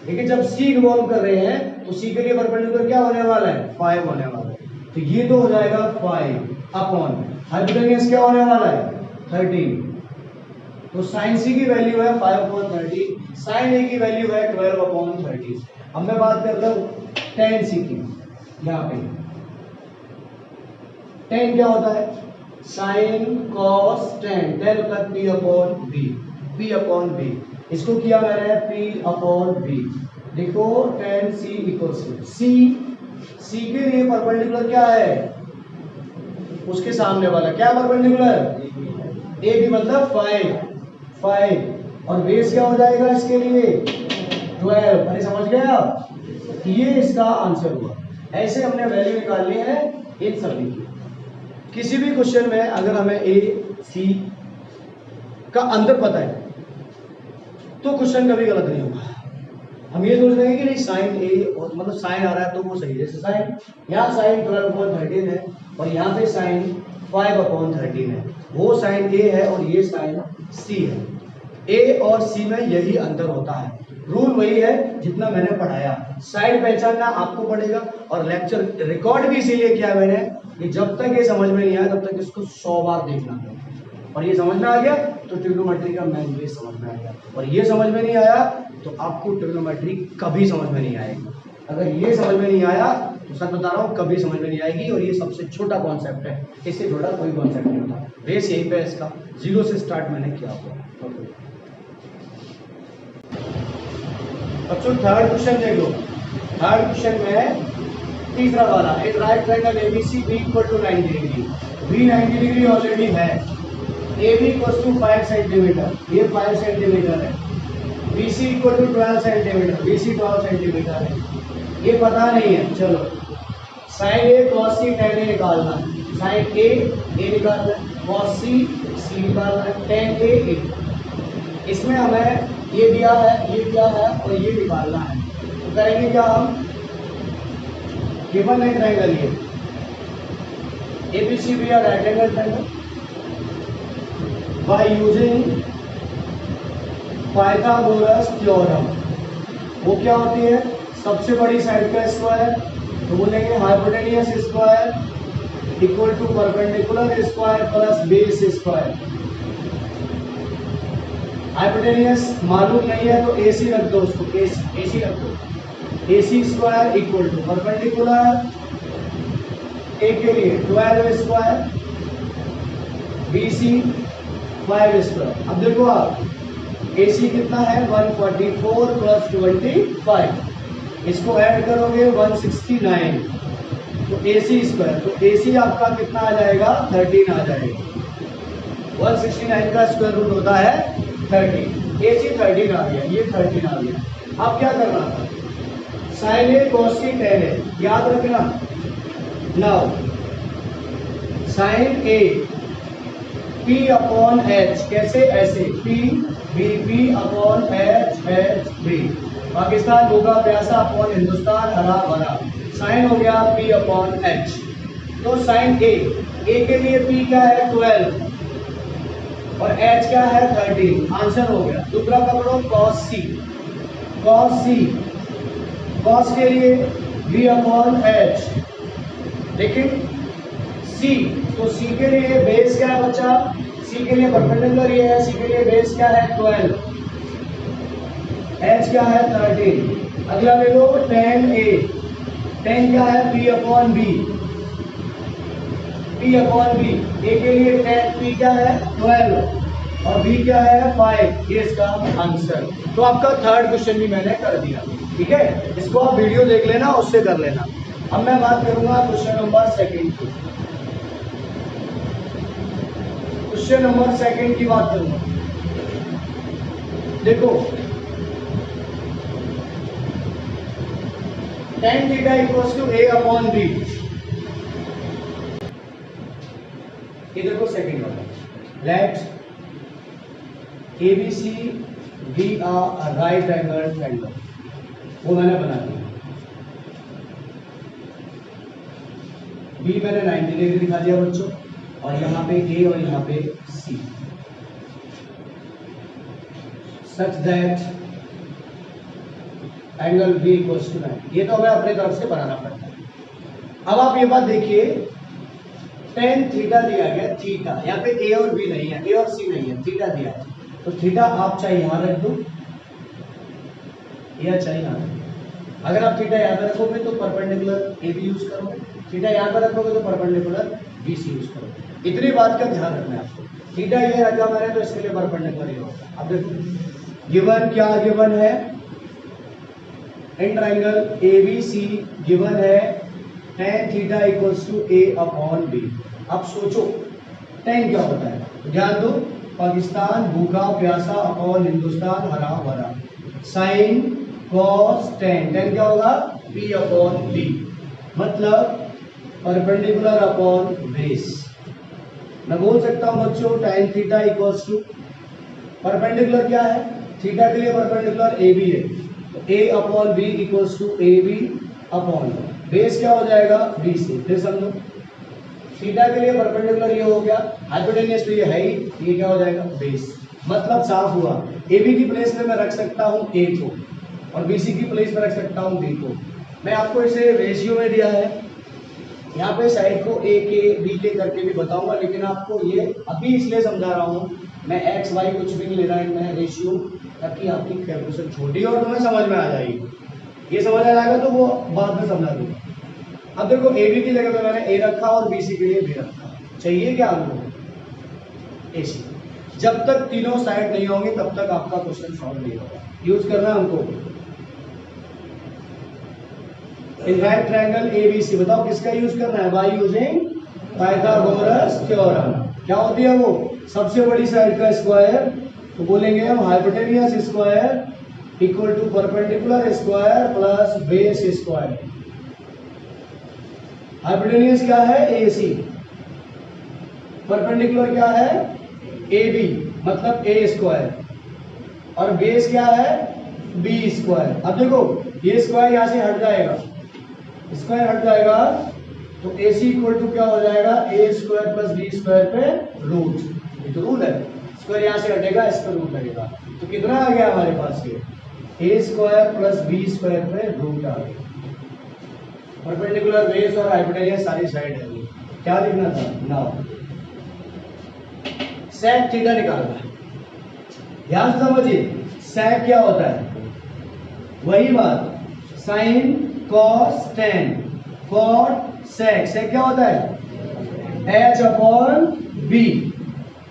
S1: लेकिन जब c इन्वॉल्व कर रहे हैं तो c के लिए परपेंडिकुलर क्या होने वाला है? 5 होने वाला है। तो ये तो हो जाएगा 5 अपॉन हाइपोटेन्यूज क्या होने वाला है? 13। तो साइन सी की वैल्यू है 5 अपॉन 13, साइन ए की वैल्यू है 12 अपॉन 13। अब मैं बात करता हूँ टेन सी की। यहाँ पे टेन क्या होता है? साइन कॉस टेन, टेन होता है P upon B, P upon B. इसको किया मैंने पी अपॉन बी। देखो tan C equals to C, C के लिए परपेंडिकुलर क्या है? उसके सामने वाला क्या परपेंडिकुलर? ए बी मतलब 5 और बेस क्या हो जाएगा इसके लिए? 12। अरे समझ गए आप? ये इसका आंसर हुआ। ऐसे हमने वैल्यू निकालनी है इन सभी की। किसी भी क्वेश्चन में अगर हमें ए सी का अंतर पता है तो क्वेश्चन कभी गलत नहीं होगा। हम ये सोच रहे हैं कि नहीं साइन ए मतलब साइन आ रहा है तो वो सही है। जैसे साइन यहाँ साइन 12/13 है और यहाँ पे साइन 5/13 है, वो साइन ए है और ये साइन सी है। ए और सी में यही अंतर होता है। रूल वही है जितना मैंने पढ़ाया। साइड पहचानना आपको पड़ेगा और लेक्चर रिकॉर्ड भी इसीलिए किया मैंने कि जब तक ये समझ में नहीं आया तब तक इसको 100 बार देखना पड़ेगा। और ये समझ में आ गया तो ट्रिग्नोमेट्री का मेन बेस समझ में आ गया। और ये समझ में नहीं आया तो आपको ट्रिग्नोमेट्री कभी समझ में नहीं आएगी। अगर ये समझ में नहीं आया तो सच बता रहा हूँ कभी समझ में नहीं आएगी। और ये सबसे छोटा कॉन्सेप्ट है, इससे छोटा कोई कॉन्सेप्ट नहीं होता। बेस यही पे इसका 0 से स्टार्ट मैंने किया हुआ। बच्चों थर्ड क्वेश्चन देख लो। थर्ड क्वेश्चन में तीसरा वाला, एक right triangle ABC B equal to 90 degree, B 90 degree already है, A B equal to 5 centimetre, ये 5 सेंटीमीटर है, B C equal to 12 centimetre, B C 12 centimetre है, ये पता नहीं है। चलो sine A cos C tan A निकालना है, साइन ए निकालना है, कॉस सी निकालना है, टेन ए। इसमें हमें ये दिया है, ये दिया है और ये निकालना है। तो करेंगे क्या हम? गिवन है ट्रायंगल ये ABC be are right angle triangle by using Pythagoras theorem. वो क्या होती है? सबसे बड़ी साइड का स्क्वायर, तो बोलेंगे hypotenuse square equal to perpendicular square plus base square. Hypotenuse मालूम नहीं है तो एसी रख दो, उसको एसी रख दो। AC square equal to perpendicular A के लिए 12 स्क्वायर, बीसी 5 स्क्वायर। अब देखो आप एसी कितना है? 144 प्लस 25, इसको ऐड करोगे 169, तो एसी स्क्वायर, तो एसी आपका कितना आ जाएगा? 13 आ जाएगा। 169 का स्क्वायर रूट होता है 30, एसी 13 आ गया, ये 13 आ गया। अब क्या करना था? Sine A cos C tan A याद रखना। Now sine A P upon H, कैसे? ऐसे P B B upon H H B. Pakistan होगा प्यासा अपॉन हिंदुस्तान हरा भरा। साइन हो गया पी अपॉन एच। तो साइन ए के लिए पी क्या है? 12 और एच क्या है? 13। आंसर हो गया। दूसरा पकड़ो कॉस सी, कॉस के लिए v अपॉन एच, लेकिन c, तो c के लिए बेस क्या है बच्चा? c के लिए परपेंडिकुलर ये है, c के लिए बेस क्या है? 12, h क्या है? 13। अगला ले लो tan a, tan क्या है? p अपॉन b, a के लिए tan p क्या है? 12 और b क्या है? 5। ये इसका आंसर। तो आपका थर्ड क्वेश्चन भी मैंने कर दिया, ठीक है? इसको आप वीडियो देख लेना, उससे कर लेना। अब मैं बात करूंगा क्वेश्चन नंबर सेकंड की। क्वेश्चन नंबर सेकंड की बात करूंगा। देखो tan theta equals to a upon b। ये देखो सेकंड वाला, let ABC be a right angle triangle, वो मैंने बना दिया। B मैंने 90 डिग्री दिखा दिया बच्चों, और यहाँ पे A और यहाँ पे C, such that angle B equals to 90। ये तो हमें अपने तरफ से बनाना पड़ता है। अब आप ये बात देखिए, tan थीटा दिया गया, थीटा यहाँ पे A और B नहीं है, A और C नहीं है, थीटा दिया है। तो थीटा आप चाहे यहां रख दो या चाहे यहां रख दो, अगर आप थीटा यहाँ पे रखोगे तो परपेंडिकुलर ए बी यूज करोगे, थीटा यहाँ पे रखोगे तो परपेंडिकुलर बी सी यूज करोगे। इतनी बात का ध्यान रखना है आपको। थीटा ये रखा मैंने तो इसके लिए परपेंडिकुलर ये होगा। अब देखो गिवन क्या गिवन है, in triangle A B C given है tan theta equals to a upon b। अब सोचो tan क्या होता है, तो ध्यान दो, पाकिस्तान भूखा प्यासा अपॉन हिंदुस्तान हरा भरा, साइन कॉस tan, tan क्या होगा p अपॉन b, मतलब परपेंडिकुलर अपॉन बेस। मैं बोल सकता हूं बच्चों tan theta equals to, perpendicular क्या है, थीटा के लिए परपेंडिकुलर ए बी है, तो a upon B equals to A B upon base क्या हो जाएगा बी सी। फिर समझो थीटा के लिए परपेंडिकुलर ये हो गया, हाइपोटेन्यूस तो ये है ही, ये क्या हो जाएगा बेस। मतलब साफ हुआ, ए बी की प्लेस में मैं रख सकता हूँ ए को और बी सी की प्लेस में रख सकता हूँ बी को। मैं आपको इसे रेशियो में दिया है, यहाँ पे साइड को ए के बी के करके भी बताऊंगा, लेकिन आपको ये अभी इसलिए समझा रहा हूँ, मैं एक्स वाई कुछ भी नहीं ले रहा इनमें रेशियो, ताकि आपकी कैलकुलेशन छोटी और तुम्हें समझ में आ जाएगी। ये समझ आ जाएगा तो वो बाद में समझा दूंगा। अब देखो ए बी की जगह पे मैंने ए रखा और बी सी के लिए बी रखा, चाहिए क्या हमको ए सी। जब तक तीनों साइड नहीं होंगे तब तक आपका क्वेश्चन सॉल्व नहीं होगा। यूज करना हमको इन राइट ट्रायंगल एबीसी, बताओ किसका यूज करना है, बाय यूजिंग पाइथागोरस थ्योरम। क्या होती है वो, सबसे बड़ी साइड का स्क्वायर, तो बोलेंगे हम hypotenuse square equal to perpendicular square plus base square. Hypotenuse क्या है AC, परपेंडिकुलर क्या है AB मतलब A स्क्वायर, और बेस क्या है B स्क्वायर। अब देखो ये स्क्वायर यहां से हट जाएगा, स्क्वायर हट जाएगा तो AC इक्वल टू क्या हो जाएगा A square plus B square पे रूट, ये तो रूल है, स्क्वायर यहां से हटेगा इस पर रूट लगेगा, तो कितना आ गया हमारे पास ये A square plus B square पे रूट आ गया। परपेंडिकुलर बेस और हाइपोटेनियस सारी साइड है, क्या लिखना था नाउ sec थीटा निकालना है। ध्यान से समझिए sec क्या होता है, वही बात sin cos tan cot sec, sec क्या होता है h अपॉन b।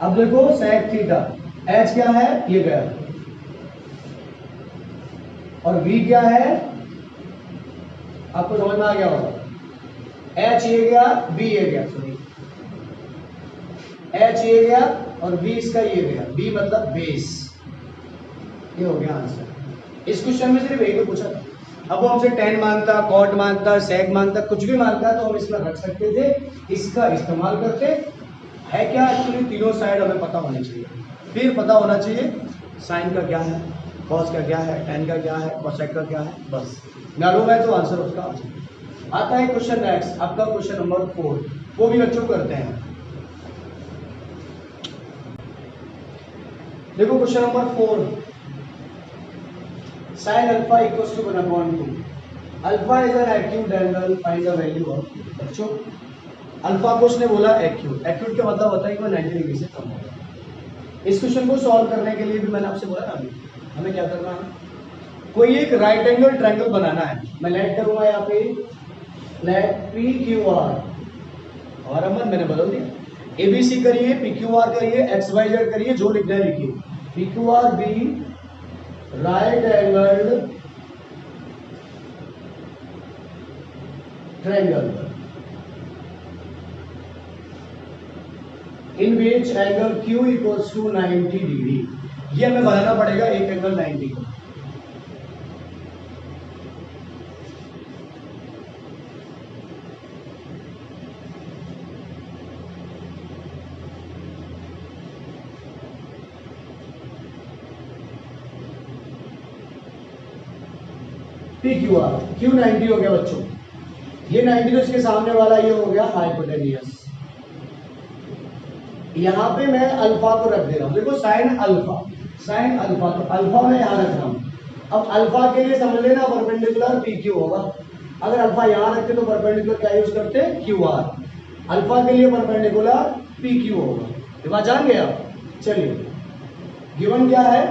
S1: अब देखो sec थीटा h क्या है ये गया और b क्या है, आपको समझ में आ गया होगा, h ये गया b ये गया, सॉरी h ये गया और b इसका ये गया, b मतलब बेस। ये हो गया आंसर। इस क्वेश्चन में सिर्फ एक ही पूछा था, अब वो हमसे tan मांगता, cot मांगता, sec मांगता, कुछ भी मांगता तो हम इसमें रख सकते थे, इसका इस्तेमाल करते है क्या, एक्चुअली तीनों साइड हमें पता होनी चाहिए। फिर पता होना चाहिए साइन का क्या है, cos का क्या है, tan का क्या है, cosec का क्या है, बस मालूम है तो आंसर उसका आ जाएगा। आता है क्वेश्चन नेक्स्ट, आपका क्वेश्चन नंबर 4, वो भी बच्चों करते हैं। देखो question number 4, sin alpha equals to 1/2, alpha is an acute angle, find the value of. बच्चों अल्फा को उसने बोला एक्यूट, एक्यूट का मतलब होता है कि वो 90 डिग्री से कम होगा। इस क्वेश्चन को सॉल्व करने के लिए भी मैंने आपसे बोला ना, अभी हमें क्या करना है, कोई एक राइट एंगल ट्रायंगल बनाना है। मैं लेट करूंगा यहाँ पे, लेट पी क्यू आर, और अमन मैंने बदल दिया, एबीसी करिए, पी क्यू आर करिए, एक्स वाई जेड करिए, जो लिखना है लिखिए, P Q R be right angled triangle in which angle Q equals to 90 degree. ये हमें बनाना पड़ेगा एक एंगल 90 को। पी क्यू आर, क्यू 90 हो गया बच्चों, ये 90 तो इसके सामने वाला ये हो गया हाइपोटेनियस। यहां पे मैं अल्फा को रख दे रहा हूं, देखो साइन अल्फा, साइन अल्फा, तो अल्फा मैं यहां रख रहा हूं। अब अल्फा के लिए समझ लेना परपेंडिकुलर पी क्यू होगा, अगर अल्फा यहां रखते तो परपेंडिकुलर क्या यूज करते क्यू आर, अल्फा के लिए परपेंडिकुलर पी क्यू होगा। ये बात जान गए आप। चलिए गिवन क्या है,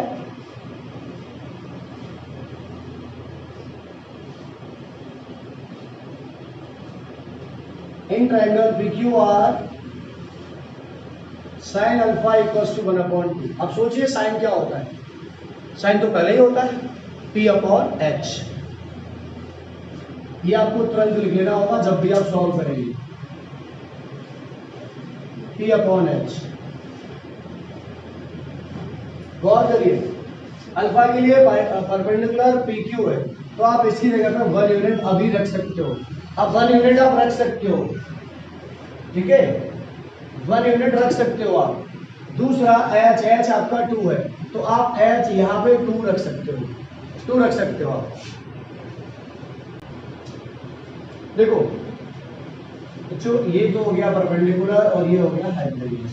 S1: in triangle PQR sine alpha equals to 1/2। अब सोचिए साइन क्या होता है, साइन तो पहले ही होता है P/H। ये आपको तुरंत लिख लेना होगा जब भी आप सॉल्व करेंगे, P/H। गौर करिए अल्फा के लिए परपेंडिकुलर PQ है, तो आप इसकी जगह पर 1 यूनिट अभी रख सकते हो। अब 1 यूनिट आप रख सकते हो, ठीक है, 1 यूनिट रख सकते हो आप। दूसरा H आपका 2 है, तो आप H यहाँ पे 2 रख सकते हो, 2 रख सकते हो आप। देखो बच्चों ये तो हो गया परपेंडिकुलर और ये हो गया हाइपोटेन्यूज,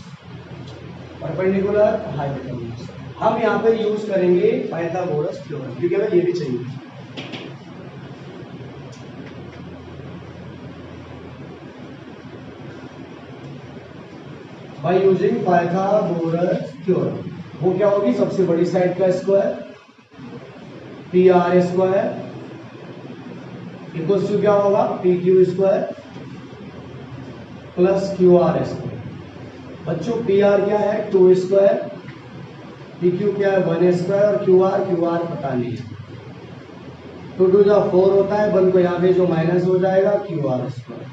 S1: परपेंडिकुलर हाइपोटेन्यूज। हम यहाँ पे यूज करेंगे पाइथागोरस थ्योरम, क्योंकि हमें ये भी चाहिए। बाय यूजिंग पाइथागोरस थ्योरम, वो क्या होगी, सबसे बड़ी साइड का square PR square equals to क्या होगा, PQ square plus QR square. बच्चों PR क्या है 2 स्क्वायर, PQ क्या है 1 स्क्वायर और QR पता नहीं है। 2 टू द 4 होता है, 1 को यहाँ पे जो माइनस हो जाएगा QR स्क्वायर,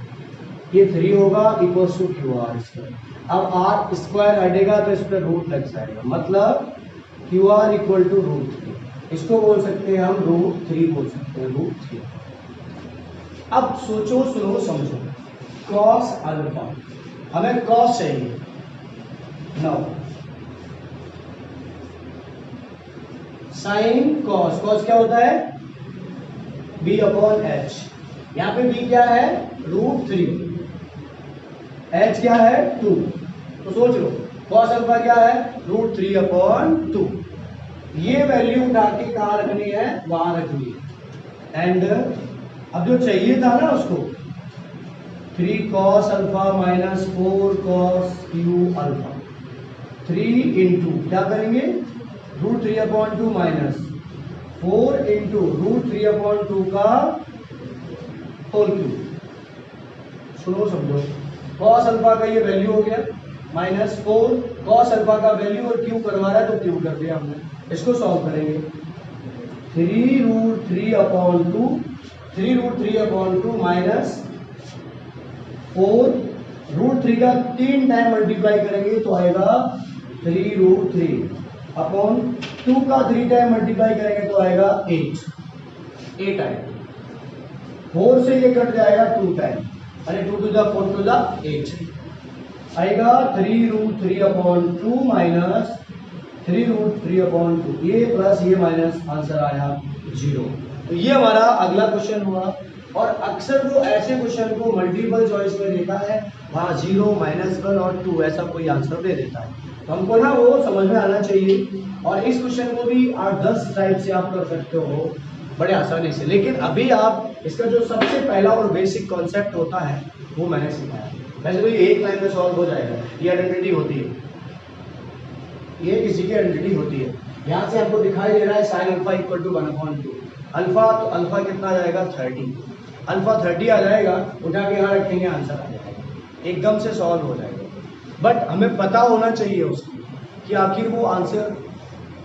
S1: ये 3 होगा इक्वल्स टू QR स्क्वायर। अब R स्क्वायर हटेगा तो इस पर रूट लग जाएगा, मतलब QR इक्वल टू √3। इसको बोल सकते हैं हम √3 बोल सकते हैं, √3। अब सोचो सुनो समझो, कॉस अल्फा, हमें कॉस चाहिए। नाउ साइन कॉस, कॉस क्या होता है B/H। यहाँ पे B क्या है √3, H क्या है 2, तो सोच लो कॉस अल्फा क्या है √3/2। ये वैल्यू उठा के कहाँ रखनी है, वहां रखनी है। एंड अब जो चाहिए था ना उसको 3 cos alpha minus 4 cos Q alpha, 3 into क्या करेंगे √3/2 माइनस 4 इंटू √3/2 का होल क्यूब। सुनो समझो, cos अल्फा का ये वैल्यू हो गया माइनस 4 cos अल्फा का वैल्यू और क्यूब करवा रहा है तो क्यूब कर दिया हमने। इसको सॉल्व करेंगे 3√3/2 माइनस 4 √3 का 3 टाइम मल्टीप्लाई करेंगे तो आएगा 3√3/2 का 3 टाइम मल्टीप्लाई करेंगे तो आएगा 8 टाइम। 4 से ये कट जाएगा 2 टाइम, अरे 2 टू द 4 टू द 8 आएगा 3√3/2 माइनस 3√3/2, ये प्लस ये माइनस आंसर आया 0। तो ये हमारा अगला क्वेश्चन हुआ। और अक्सर जो ऐसे क्वेश्चन को मल्टीपल चॉइस में देता है वहाँ 0, -1 और 2 ऐसा कोई आंसर दे देता है, तो हमको ना वो समझ में आना चाहिए। और इस क्वेश्चन को भी 8-10 टाइप से आप कर सकते हो बड़े आसानी से। लेकिन अभी आप इसका जो सबसे पहला और बेसिक कॉन्सेप्ट होता है वो मैंने सिखाया। वैसे तो ये एक लाइन में सॉल्व हो जाएगा, ये आइडेंटिटी होती है, ये किसी की आइडेंटिटी होती है। यहाँ से आपको दिखाई दे रहा है sine alpha equal to 1/2 alpha, तो अल्फा कितना आ जाएगा 30, अल्फा 30 आ जाएगा, उठा के यहाँ रखेंगे आंसर आ जाएगा, एकदम से सॉल्व हो जाएगा। बट हमें पता होना चाहिए उसकी कि आखिर वो आंसर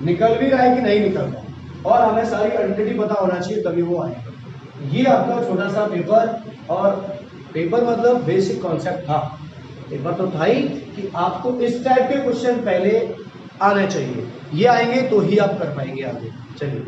S1: निकल भी रहा है कि नहीं निकल रहा, और हमें सारी आइडेंटिटी पता होना चाहिए तभी वो आएगा। ये आपका छोटा सा पेपर, और पेपर मतलब बेसिक कॉन्सेप्ट था, पेपर तो था ही कि आपको इस टाइप के क्वेश्चन पहले आने चाहिए, ये आएंगे तो ही आप कर पाएंगे आगे। चलिए।